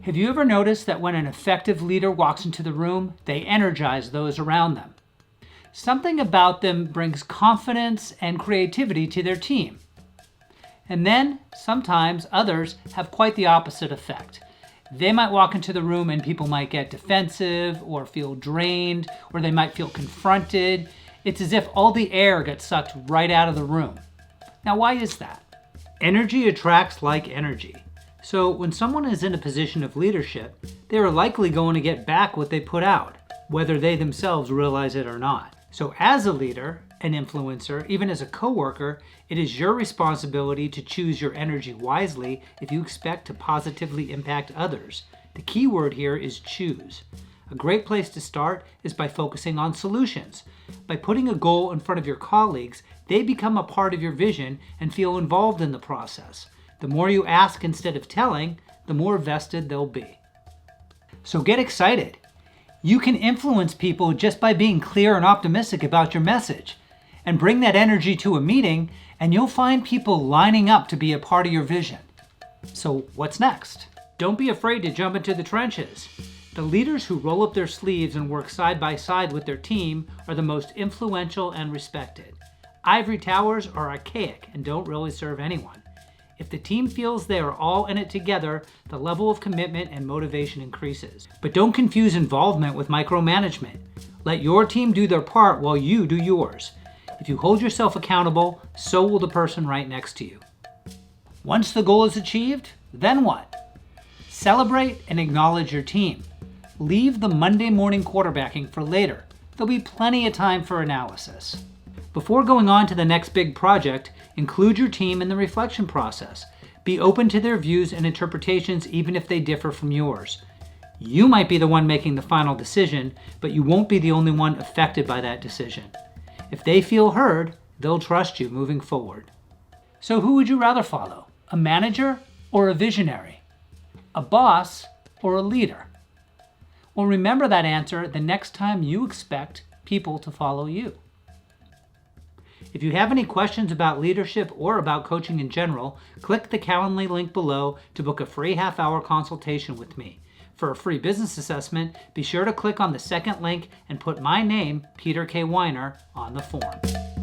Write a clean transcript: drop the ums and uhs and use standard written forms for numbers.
Have you ever noticed that when an effective leader walks into the room, they energize those around them? Something about them brings confidence and creativity to their team. And then, sometimes others have quite the opposite effect. They might walk into the room and people might get defensive or feel drained, or they might feel confronted. It's as if all the air gets sucked right out of the room. Now, why is that? Energy attracts like energy. So when someone is in a position of leadership, they are likely going to get back what they put out, whether they themselves realize it or not. So as a leader, an influencer, even as a coworker, it is your responsibility to choose your energy wisely if you expect to positively impact others. The key word here is choose. A great place to start is by focusing on solutions. By putting a goal in front of your colleagues, they become a part of your vision and feel involved in the process. The more you ask instead of telling, the more vested they'll be. So get excited. You can influence people just by being clear and optimistic about your message. And bring that energy to a meeting, and you'll find people lining up to be a part of your vision. So what's next? Don't be afraid to jump into the trenches. The leaders who roll up their sleeves and work side by side with their team are the most influential and respected. Ivory towers are archaic and don't really serve anyone. If the team feels they are all in it together, the level of commitment and motivation increases. But don't confuse involvement with micromanagement. Let your team do their part while you do yours. If you hold yourself accountable, so will the person right next to you. Once the goal is achieved, then what? Celebrate and acknowledge your team. Leave the Monday morning quarterbacking for later. There'll be plenty of time for analysis. Before going on to the next big project, include your team in the reflection process. Be open to their views and interpretations even if they differ from yours. You might be the one making the final decision, but you won't be the only one affected by that decision. If they feel heard, they'll trust you moving forward. So who would you rather follow? A manager or a visionary? A boss or a leader? Well, remember that answer the next time you expect people to follow you. If you have any questions about leadership or about coaching in general, click the Calendly link below to book a free half-hour consultation with me. For a free business assessment, be sure to click on the second link and put my name, Peter K. Weiner, on the form.